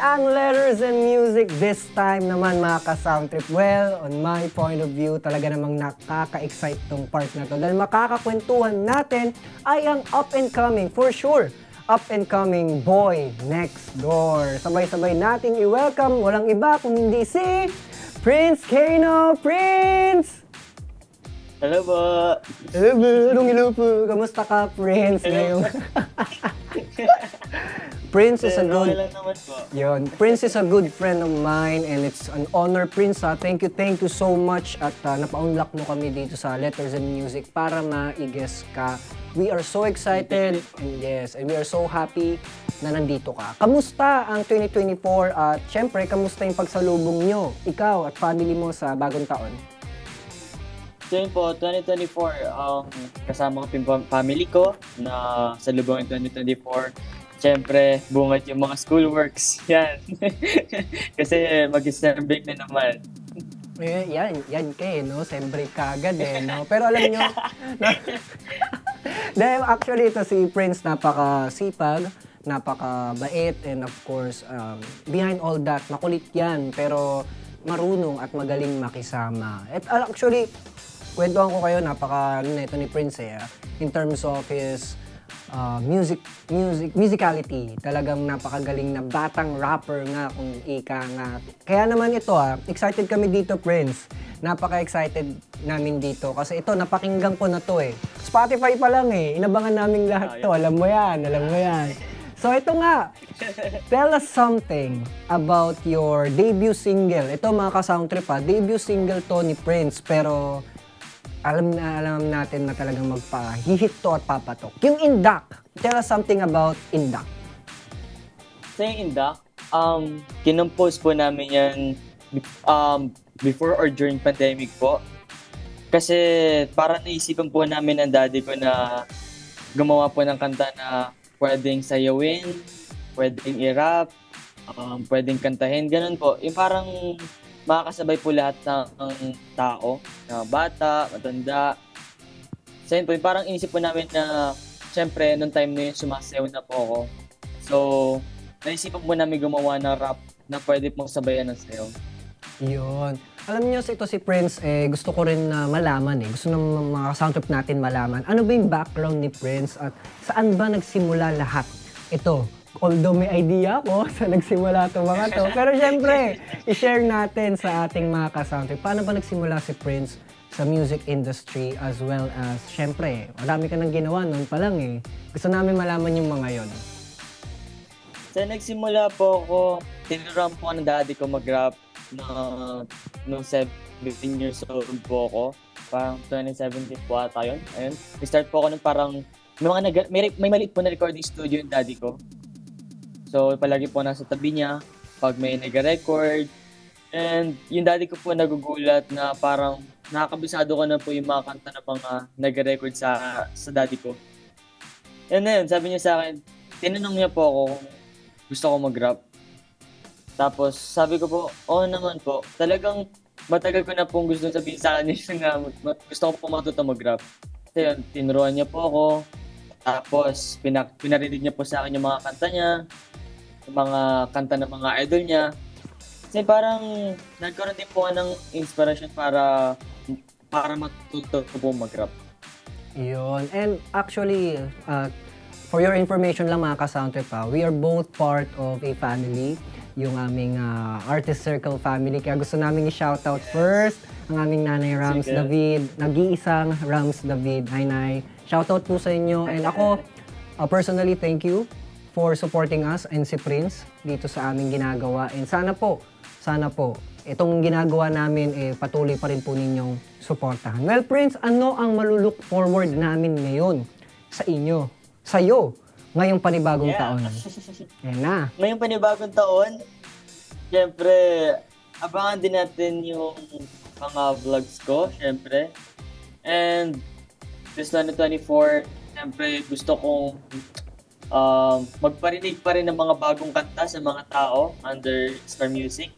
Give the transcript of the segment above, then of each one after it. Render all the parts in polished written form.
ang letters and music this time naman mga ka-sound trip. Well, on my point of view, talaga namang nakaka-excite tong part na to. Dahil makakakwentuhan natin ay ang up and coming, for sure, up and coming boy next door. Sabay-sabay nating i-welcome, walang iba kung hindi si Prince Kano. Prince! Hello po! Hello po! Kamusta ka, Prince? Ngayong... Prince is a good... Yun. Prince is a good friend of mine and it's an honor, Prince. Thank you so much at napa-unlock mo kami dito sa Letters and Music para ma-i-guest ka. We are so excited and we are so happy na nandito ka. Kamusta ang 2024 at syempre, kamusta yung pagsalubong nyo, ikaw at family mo sa bagong taon? So yun po, 2024, kasama ko yung family ko na salubong yung 2024. Siyempre, bungad yung mga schoolworks. Yan. Kasi mag-exam break na naman. Yan kayo, no? Siyempre kagad eh, no? Pero alam nyo, dahil actually ito si Prince, napaka-sipag, napaka-bait, and of course, behind all that, makulit yan, pero marunong at magaling makisama. At actually, kwentuhan ko kayo, napaka-neto ni Prince eh, in terms of his musicality. Talagang napakagaling na batang rapper nga kung ika nga. Kaya naman ito excited kami dito, Prince. Napaka-excited namin dito kasi ito, napakinggan ko na to eh. Spotify pa lang eh. Inabangan namin lahat to. Alam mo yan. So ito nga, tell us something about your debut single. Ito mga ka-soundtrip debut single to ni Prince pero alam natin na talagang magpa-hihit to at papatok. Yung Indak, tell us something about Indak. Sa Indak, kinompose po namin yan before or during pandemic po. Kasi parang naisipan po namin ng daddy ko na gumawa po ng kanta na pwedeng sayawin, pwedeng i-rap, pwedeng kantahin, ganun po. Yung parang makakasabay po lahat ng tao, na bata, matanda. So yun po, parang inisip po namin na syempre, nung time na yun, sumasayaw na po ako. So, naisipan po namin gumawa ng rap na pwede pong sabayan ng sayaw. Yun. Alam niyo, ito si Prince, gusto ko rin malaman Gusto ng mga soundtrack natin malaman. Ano ba yung background ni Prince at saan ba nagsimula lahat ito? Although may idea ko sa nagsimula ito mga to. Pero syempre, i-share natin sa ating mga ka-soundtrack. Paano ba nagsimula si Prince sa music industry as well as, syempre, marami ka nang ginawa noon pa lang eh. Gusto namin malaman yung mga yon. So, nagsimula po ako, tinuruan po ng daddy ko mag-rap noong 17 years old po ako. Parang 2017 po ata yun. Ayun. Nag-start po ako ng parang, may maliit po na recording studio yung daddy ko. So, palagi po nasa tabi niya pag may nag-record. And yung daddy ko po nagugulat na parang nakakabisado ko na po yung mga kanta na mga nag-record sa daddy ko. And then, sabi niya sa akin, tinanong niya po ako kung gusto ko mag-rap. Tapos, sabi ko po, oo naman po. Talagang matagal ko na pong gusto sabihin sa kanya na gusto ko po matuto mag-rap. So, yun, tinuruan niya po ako. Tapos, pinarinig niya po sa akin yung mga kanta niya. Mga kanta ng mga idol niya. Kasi parang nagkaroon din po ng inspiration para matuto po mag-rap. Yun. And actually, for your information lang mga ka-soundtrack we are both part of a family, yung aming artist circle family. Kaya gusto namin i-shoutout first ang aming nanay Rams David, nag-iisang Rams David. Hi, Nay. Shoutout po sa inyo. And ako, personally, thank you for supporting us and si Prince dito sa aming ginagawa. And sana po, itong ginagawa namin patuloy pa rin po ninyong suportahan. Well, Prince, ano ang malulook forward namin ngayon sa inyo, sa'yo, ngayong panibagong taon? Yan na. Ngayong panibagong taon, syempre, abangan din natin yung mga vlogs ko, syempre. And this 2024, syempre, gusto kong magparinig pa rin ng mga bagong kanta sa mga tao under Star Music.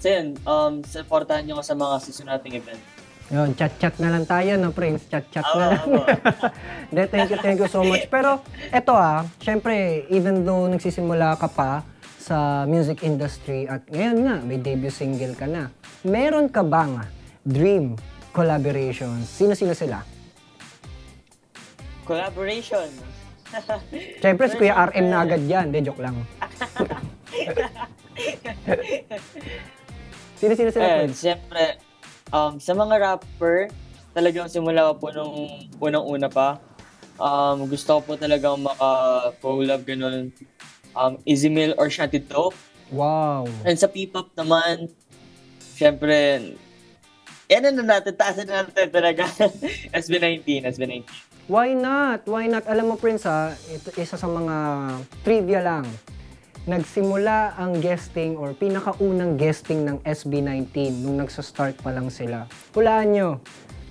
So yun, supportahan nyo ko sa mga susunod nating event. Yun, chat-chat na lang tayo, no, Prince? Chat-chat na lang. Thank you so much. Pero, eto syempre, even though nagsisimula ka pa sa music industry at ngayon nga, may debut single ka na. Meron ka bang dream collaborations? Sino-sino sila? Collaboration. Siyempre, si Kuya RM na agad yan. De, joke lang. Sino-sino sila, Prince? Siyempre, sa mga rapper, talagang simula po nung unang-una pa, gusto ko po talagang maka-collab ganun. Izimil or Shatito. Wow. And sa P-pop naman, siyempre, yan na natin, taasan na natin talaga. SB19. Why not? Why not? Alam mo, Prince, ito isa sa mga trivia lang. Nagsimula ang guesting or pinakaunang guesting ng SB19 nung nagsa-start pa lang sila. Hulaan nyo,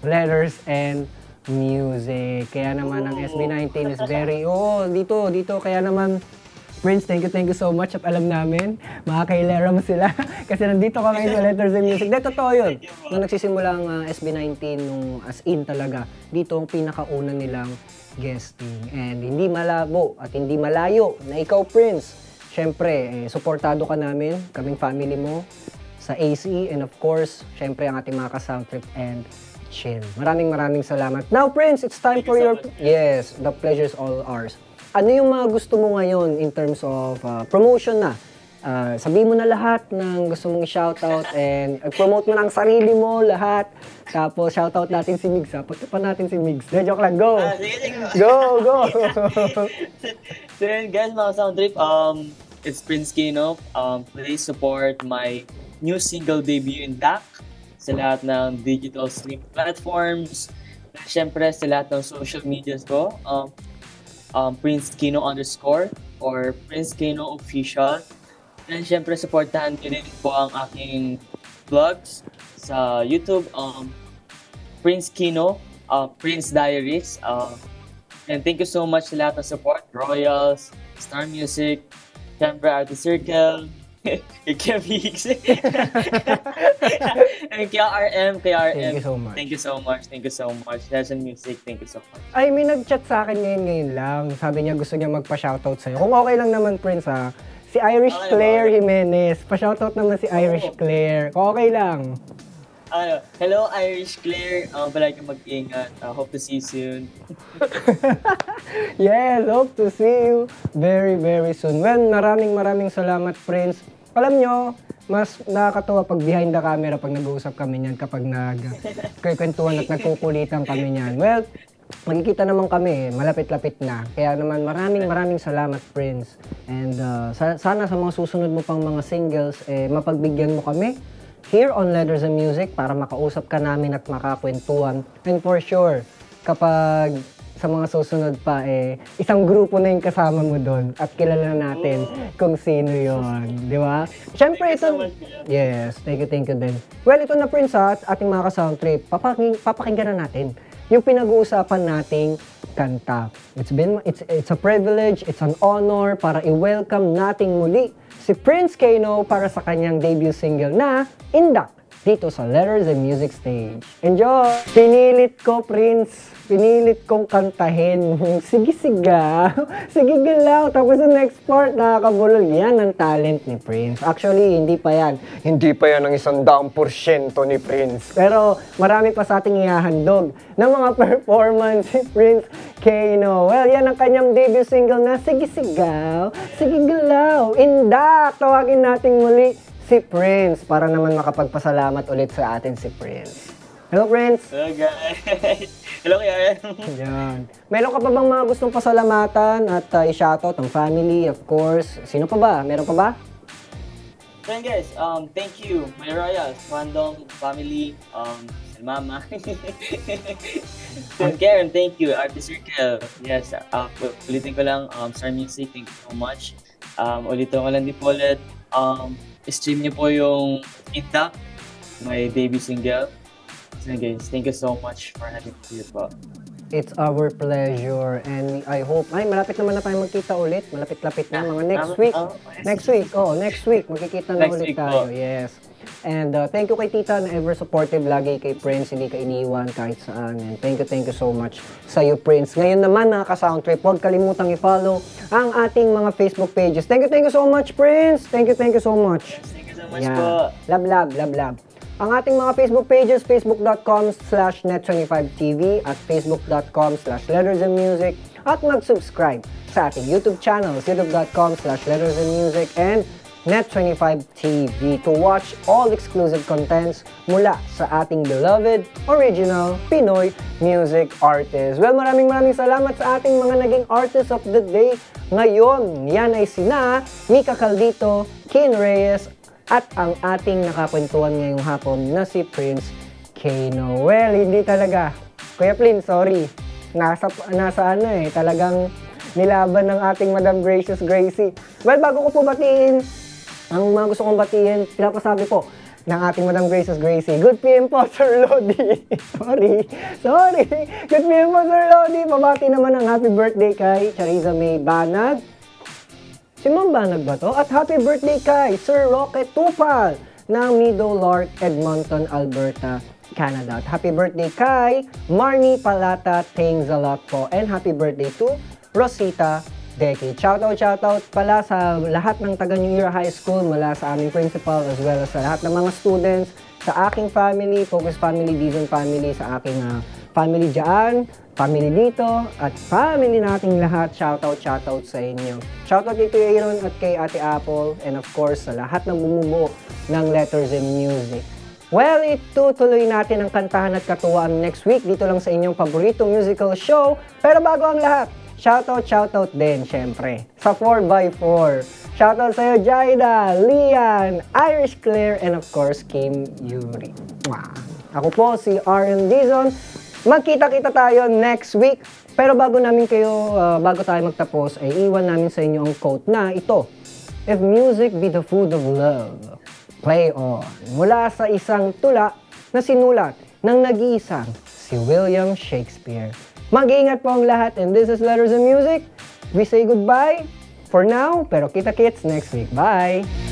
letters and music. Kaya naman ang SB19 is very, dito. Kaya naman, Prince, thank you so much at alam namin, makakailera mo sila kasi nandito ka ngayon sa Letters and Music. Dahil totoo yun, nung nagsisimula ang SB19 nung as in talaga, dito ang pinakauna nilang guesting. And hindi malabo at hindi malayo na ikaw, Prince. Siyempre, suportado ka namin, kaming family mo, sa ACE and of course, siyempre ang ating mga ka-sound trip and chill. Maraming salamat. Now, Prince, it's time for your... Yes, the pleasure is all ours. Ano yung mga gusto mo ngayon in terms of promotion na? Sabihin mo na lahat ng gusto mong i-shoutout and promote mo na ang sarili mo, lahat. Tapos shoutout natin si Migs, ha? Pagka natin si Migs. Joke lang, go! Go! So yun guys, mga sound trip, it's Prince Kino. Please support my new single debut in DAC sa lahat ng digital stream platforms. Siyempre sa lahat ng social medias ko. Prince Kino _ or Prince Kino Official. And syempre, supportahan nyo din po ang aking vlogs sa YouTube, Prince Kino, Prince Diaries. And thank you so much sa lahat ng support, Royals, Star Music, syempre Artist Circle, Ikemix, and KRM. Thank you so much. Thank you so much. Lesson Music, thank you so much. Ay, may nag-chat sa akin ngayon lang. Sabi niya gusto niya magpa-shoutout sa'yo. Kung okay lang naman, Prince, ha? Si Irish Claire Jimenez. Pa-shoutout naman si Irish Claire. Kung okay lang. Hello, Irish Claire. Palagi mag-ingat. Hope to see you soon. Yes, hope to see you very soon. Well, maraming salamat, Prince. Alam nyo, mas nakakatuwa pag behind the camera pag nag-uusap kami niyan kapag nagkwentuhan at nagkukulitan kami niyan. Well, magkikita naman kami, malapit-lapit na. Kaya naman maraming salamat, Prince. And sana sa mga susunod mo pang mga singles, mapagbigyan mo kami here on Letters and Music para makausap ka namin at makakwentuhan. And for sure, kapag sa mga susunod pa, isang grupo na yung kasama mo doon at kilala natin kung sino yon, di ba? Siyempre, ito... Yes, thank you din. Well, ito na, Prince, at ating mga ka-sound trip, papakinggan na natin yung pinag-uusapan nating kanta. It's a privilege, it's an honor para i-welcome nating muli si Prince Kano para sa kanyang debut single na Indak dito sa Letters and Music Stage. Enjoy! Pinilit ko, Prince. Pinilit kong kantahin. Sige sigaw. Sige galaw. Tapos sa next part, nakakabulol. Yan ang talent ni Prince. Actually, hindi pa yan. Hindi pa yan ang 100% ni Prince. Pero marami pa sa ating ihahandog ng mga performance si Prince Kano. Well, yan ang kanyang debut single na Sige sigaw. Sige galaw. Indak. Tawagin natin muli si Prince para naman makapagpasalamat ulit sa atin si Prince. Hello, Prince! Hello, guys! Hello, Kuya! Yan. Meron ka pa bang mga gustong pasalamatan at i-shoutout ang family, of course? Sino pa ba? Meron pa ba? So guys, thank you, my Royals, Fandom, family, Mama. Karen, thank you, Artist Circle. Yes, ulitin ko lang, Star Music, thank you so much. Ulitin ko lang din po ulit. Stream niyo po yung Indak, my debut single. So guys, thank you so much for having me here po. It's our pleasure and I hope, malapit naman na tayo magkita ulit. Malapit-lapit na, mga next week. Next week, magkikita na Next ulit week tayo. po. Yes. And thank you kay tita na ever supportive lagi kay Prince, hindi ka iniwan kahit saan. And thank you so much sa iyo, Prince. Ngayon naman mga ka-Sound Trip, huwag kalimutang i-follow ang ating mga Facebook pages. Thank you so much, Prince. Thank you so much. Thank you so much po. Love. Ang ating mga Facebook pages, facebook.com/net25tv at facebook.com/lettersandmusic at mag-subscribe sa ating YouTube channel, youtube.com/lettersandmusic and Net25TV to watch all exclusive contents mula sa ating beloved original Pinoy music artist. Well, maraming salamat sa ating mga naging artists of the day. Ngayon, yan ay sina Mika Caldito, Kin Reyes, at ang ating nakakwentuhan ngayong hapon na si Prince K. Noel. Hindi talaga. Kuya Plin, sorry. Nasa talagang nilaban ng ating Madam Gracious Gracie. Well, bago ko po batiin ang mga gusto kong batiin, pinapasabi po ng ating Madam Gracious Gracie. Good PM po, Sir Lodi. Sorry. Good PM po, Sir Lodi. Pabati naman ang happy birthday kay Chariza May Banag. Si Ma'am Banag ba to? At happy birthday kay Sir Roque Tupal ng Meadow Lark, Edmonton, Alberta, Canada. At happy birthday kay Marnie Palata. Thanks a lot po. And happy birthday to Rosita Deki. Shoutout pala sa lahat ng taga New Year High School, mula sa aming principal as well as sa lahat ng mga students, sa aking family, Focus Family, Dizon Family, sa aking family dyan, family dito, at family nating lahat. Shoutout sa inyo. Shoutout kay Kuya Aaron at kay Ate Apple, and of course sa lahat ng bumubuo ng Letters and Music. Well, itutuloy natin ang kantahan at katuwaan next week dito lang sa inyong paboritong musical show. Pero bago ang lahat, shoutout din, syempre, sa 4x4. Shoutout sa'yo, Jaida, Lian, Irish Claire, and of course, Kim Yuri. Ako po si R.M. Dizon. Magkita-kita tayo next week. Pero bago tayo magtapos, ay iwan namin sa inyo ang quote na ito. If music be the food of love, play on. Mula sa isang tula na sinulat ng nag-iisang si William Shakespeare. Mag-iingat po ang lahat, and this is Letters and Music. We say goodbye for now, pero kita-kits next week. Bye!